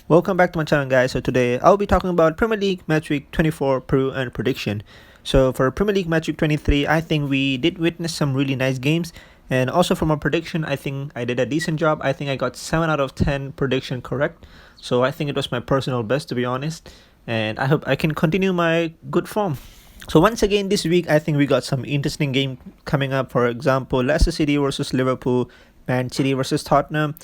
Welcome back to my channel, guys. So today I'll be talking about Premier League Match Week 24 preview and prediction. So for Premier League Match Week 23, I think we did witness some really nice games. And also for my prediction, I think I did a decent job. I think I got 7 out of 10 prediction correct. So I think it was my personal best, to be honest. And I hope I can continue my good form. So once again this week, I think we got some interesting game coming up. For example, Leicester City versus Liverpool, Man City versus Tottenham.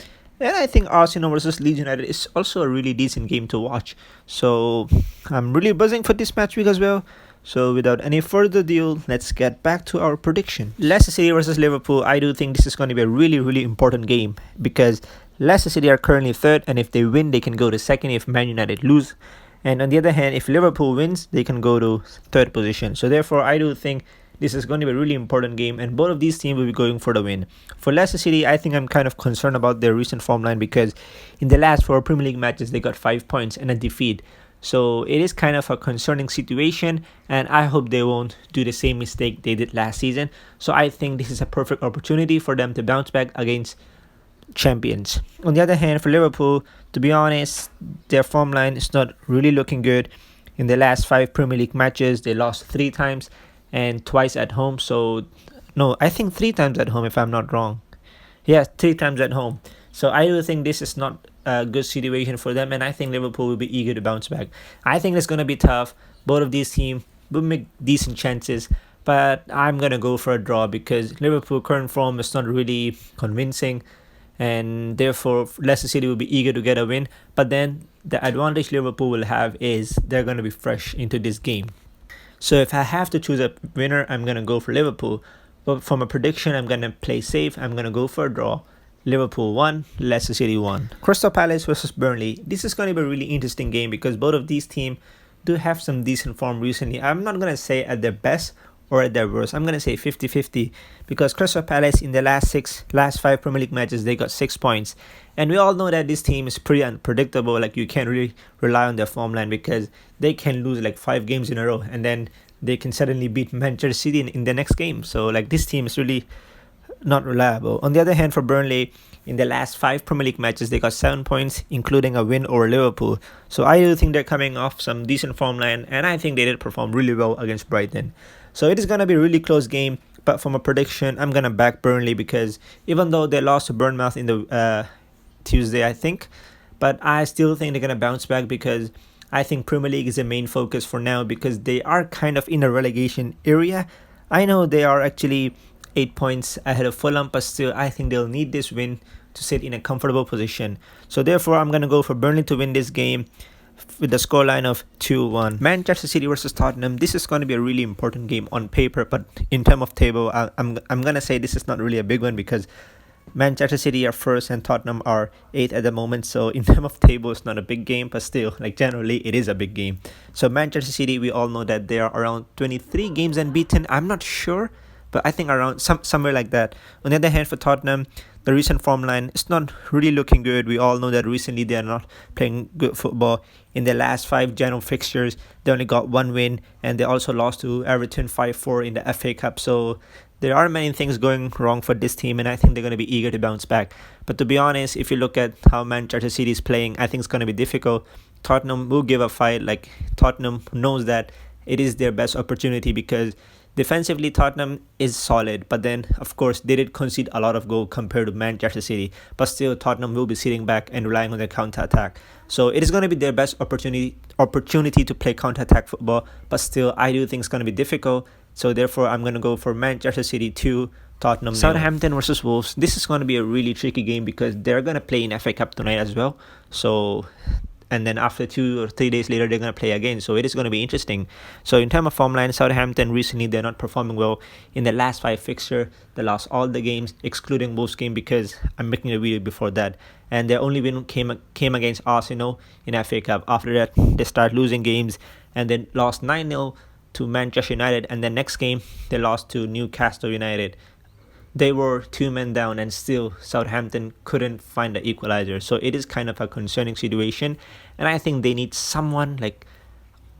And I think Arsenal versus Leeds United is also a really decent game to watch. So I'm really buzzing for this match week as well. So without any further ado, let's get back to our prediction. Leicester City versus Liverpool, I do think this is going to be a really important game because Leicester City are currently third, and if they win, they can go to second if Man United lose. And on the other hand, if Liverpool wins, they can go to third position. So therefore, I do think this is going to be a really important game, and both of these teams will be going for the win. For Leicester City, I think I'm kind of concerned about their recent form line because in the last 4 Premier League matches, they got 5 points and a defeat. So it is kind of a concerning situation, and I hope they won't do the same mistake they did last season. So I think this is a perfect opportunity for them to bounce back against champions. On the other hand, for Liverpool, to be honest, their form line is not really looking good. In the last 5 Premier League matches, they lost 3 times and twice at home. So no, I think 3 times at home if I'm not wrong. Yeah, 3 times at home. So I do think this is not a good situation for them, and I think Liverpool will be eager to bounce back. I think it's going to be tough. Both of these teams will make decent chances, but I'm going to go for a draw because Liverpool current form is not really convincing, and therefore Leicester City will be eager to get a win. But then the advantage Liverpool will have is they're going to be fresh into this game. So if I have to choose a winner, I'm going to go for Liverpool. But from a prediction, I'm going to play safe. I'm going to go for a draw. Liverpool 1, Leicester City 1. Crystal Palace versus Burnley. This is going to be a really interesting game because both of these teams do have some decent form recently. I'm not going to say at their best or at their worst. I'm going to say 50-50 because Crystal Palace in the last 5 Premier League matches, they got 6 points. And we all know that this team is pretty unpredictable. Like, you can't really rely on their form line because they can lose like 5 games in a row and then they can suddenly beat Manchester City in the next game. So like, this team is really not reliable. On the other hand, for Burnley, in the last 5 Premier League matches, they got 7 points, including a win over Liverpool. So I do think they're coming off some decent form line, and I think they did perform really well against Brighton. So it is going to be a really close game, but from a prediction, I'm going to back Burnley because even though they lost to Bournemouth in the Tuesday, I think, but I still think they're going to bounce back because I think Premier League is the main focus for now because they are kind of in a relegation area. I know they are actually 8 points ahead of Fulham, but still I think they'll need this win to sit in a comfortable position. So therefore I'm going to go for Burnley to win this game with the scoreline of 2-1. Manchester City versus Tottenham. This is going to be a really important game on paper, but in terms of table, I'm going to say this is not really a big one because Manchester City are first and Tottenham are 8th at the moment. So in terms of table, it's not a big game, but still, like, generally it is a big game. So Manchester City, we all know that they are around 23 games unbeaten. I'm not sure, but I think around somewhere like that. On the other hand, for Tottenham, the recent form line is not really looking good. We all know that recently they are not playing good football. In the last 5 general fixtures, they only got 1 win, and they also lost to Everton 5-4 in the FA Cup. So there are many things going wrong for this team, and I think they're going to be eager to bounce back. But to be honest, if you look at how Manchester City is playing, I think it's going to be difficult. Tottenham will give a fight. Like, Tottenham knows that it is their best opportunity because defensively, Tottenham is solid, but then, of course, they did concede a lot of goals compared to Manchester City. But still, Tottenham will be sitting back and relying on their counter-attack. So it is going to be their best opportunity to play counter-attack football. But still, I do think it's going to be difficult. So therefore, I'm going to go for Manchester City 2, Tottenham 0. Southampton versus Wolves. This is going to be a really tricky game because they're going to play in FA Cup tonight as well. So, and then after 2 or 3 days later, they're going to play again. So it is going to be interesting. So in terms of form line, Southampton recently, they're not performing well. In the last 5 fixtures, they lost all the games, excluding Wolves game because I'm making a video before that. And their only win came against Arsenal in FA Cup. After that, they started losing games and then lost 9-0 to Manchester United. And the next game, they lost to Newcastle United. They were 2 men down and still Southampton couldn't find the equalizer. So it is kind of a concerning situation. And I think they need someone like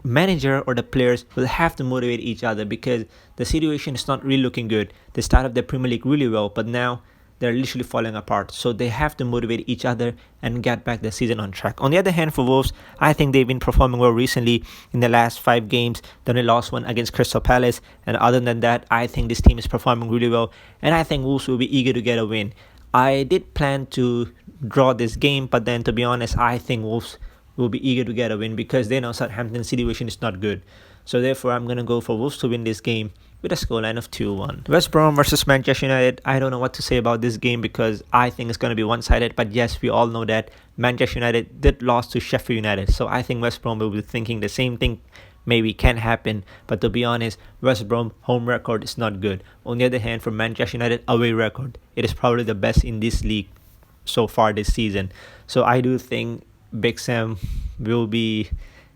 manager or the players will have to motivate each other because the situation is not really looking good. They started the Premier League really well, but now they're literally falling apart. So they have to motivate each other and get back the season on track. On the other hand, for Wolves, I think they've been performing well recently in the last 5 games. They only lost one against Crystal Palace, and other than that, I think this team is performing really well, and I think Wolves will be eager to get a win. I did plan to draw this game, but then to be honest, I think Wolves will be eager to get a win because they know Southampton's situation is not good. So therefore, I'm going to go for Wolves to win this game with a scoreline of 2-1. West Brom versus Manchester United. I don't know what to say about this game because I think it's going to be one-sided. But yes, we all know that Manchester United did lose to Sheffield United. So I think West Brom will be thinking the same thing maybe can happen. But to be honest, West Brom home record is not good. On the other hand, for Manchester United away record, it is probably the best in this league so far this season. So I do think Big Sam will be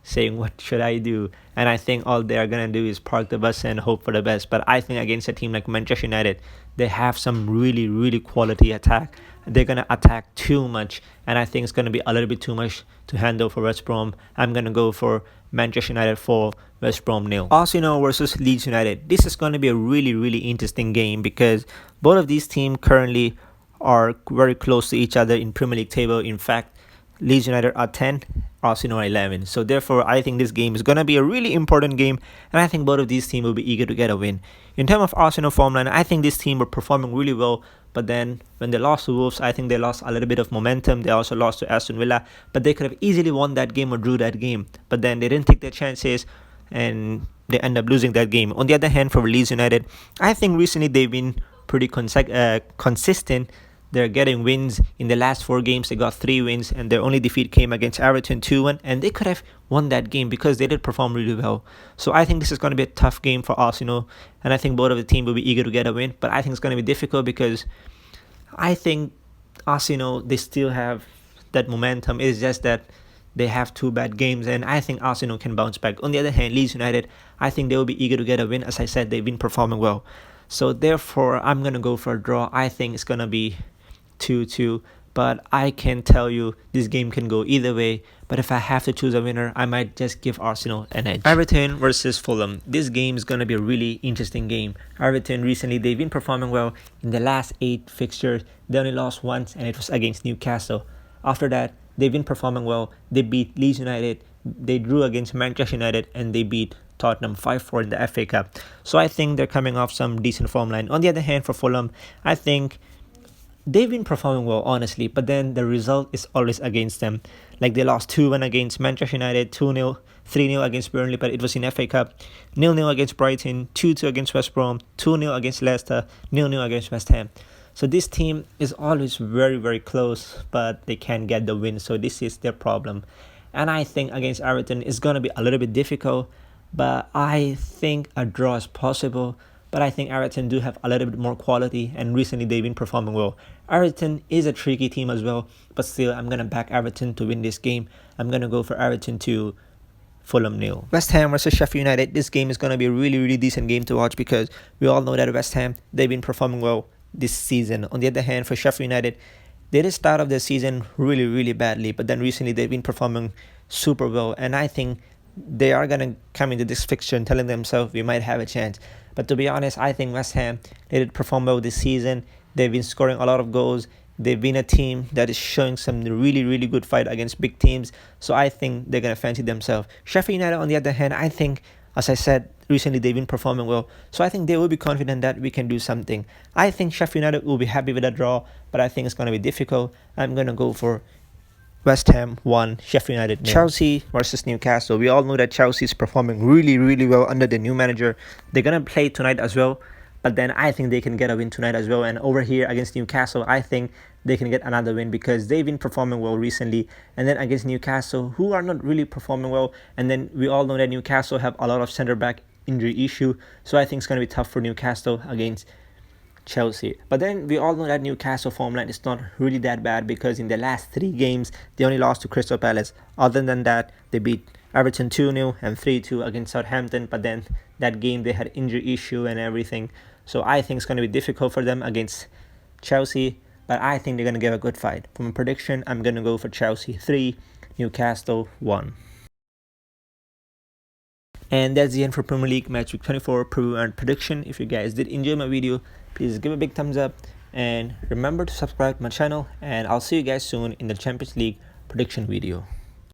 saying, what should I do? And I think all they are going to do is park the bus and hope for the best. But I think against a team like Manchester United, they have some really, really quality attack. They're going to attack too much. And I think it's going to be a little bit too much to handle for West Brom. I'm going to go for Manchester United 4, West Brom 0. Arsenal versus Leeds United. This is going to be a really, really interesting game because both of these teams currently are very close to each other in Premier League table. In fact, Leeds United are 10, Arsenal are 11. So therefore, I think this game is going to be a really important game, and I think both of these teams will be eager to get a win. In terms of Arsenal form line, I think this team were performing really well, but then when they lost to Wolves, I think they lost a little bit of momentum. They also lost to Aston Villa, but they could have easily won that game or drew that game. But then they didn't take their chances, and they end up losing that game. On the other hand, for Leeds United, I think recently they've been pretty consistent. They're getting wins. In the last 4 games, they got 3 wins, and their only defeat came against Everton 2-1, and they could have won that game because they did perform really well. So I think this is going to be a tough game for Arsenal, and I think both of the team will be eager to get a win, but I think it's going to be difficult because I think Arsenal, they still have that momentum. It's just that they have 2 bad games, and I think Arsenal can bounce back. On the other hand, Leeds United, I think they will be eager to get a win. As I said, they've been performing well. So therefore, I'm going to go for a draw. I think it's going to be 2-2, but I can tell you this game can go either way. But if I have to choose a winner, I might just give Arsenal an edge. Everton versus Fulham. This game is going to be a really interesting game. Everton recently, they've been performing well. In the last 8 fixtures, they only lost once, and it was against Newcastle. After that, they've been performing well. They beat Leeds United, they drew against Manchester United, and they beat Tottenham 5-4 in the FA Cup. So I think they're coming off some decent form line. On the other hand, for Fulham, I think they've been performing well, honestly, but then the result is always against them. Like they lost 2-1 against Manchester United, 2-0, 3-0 against Burnley, but it was in FA Cup, 0-0 against Brighton, 2-2 against West Brom, 2-0 against Leicester, 0-0 against West Ham. So this team is always very, very close, but they can't get the win. So this is their problem. And I think against Everton, it's going to be a little bit difficult, but I think a draw is possible. But I think Everton do have a little bit more quality, and recently they've been performing well. Everton is a tricky team as well, but still I'm going to back Everton to win this game. I'm going to go for Everton to Fulham 0. West Ham versus Sheffield United. This game is going to be a really, really decent game to watch because we all know that West Ham, they've been performing well this season. On the other hand, for Sheffield United, they did start off the season really, really badly, but then recently they've been performing super well, and I think they are going to come into this fixture and telling themselves we might have a chance. But to be honest, I think West Ham, they did perform well this season. They've been scoring a lot of goals. They've been a team that is showing some really, really good fight against big teams. So I think they're going to fancy themselves. Sheffield United, on the other hand, I think, as I said, recently they've been performing well. So I think they will be confident that we can do something. I think Sheffield United will be happy with a draw, but I think it's going to be difficult. I'm going to go for West Ham 1, Sheffield United 0. Chelsea versus Newcastle. We all know that Chelsea is performing really, really well under the new manager. They're going to play tonight as well, but then I think they can get a win tonight as well. And over here against Newcastle, I think they can get another win because they've been performing well recently. And then against Newcastle, who are not really performing well. And then we all know that Newcastle have a lot of centre-back injury issue. So I think it's going to be tough for Newcastle against Chelsea. But then we all know that Newcastle form line is not really that bad because in the last 3 games they only lost to Crystal Palace. Other than that, they beat Everton 2-0 and 3-2 against Southampton, but then that game they had injury issue and everything. So I think it's going to be difficult for them against Chelsea, but I think they're going to give a good fight. For my prediction, I'm going to go for Chelsea 3, Newcastle 1. And that's the end for Premier League Match Week 24 preview and prediction. If you guys did enjoy my video, please give a big thumbs up And remember to subscribe to my channel, and I'll see you guys soon in the Champions League prediction video.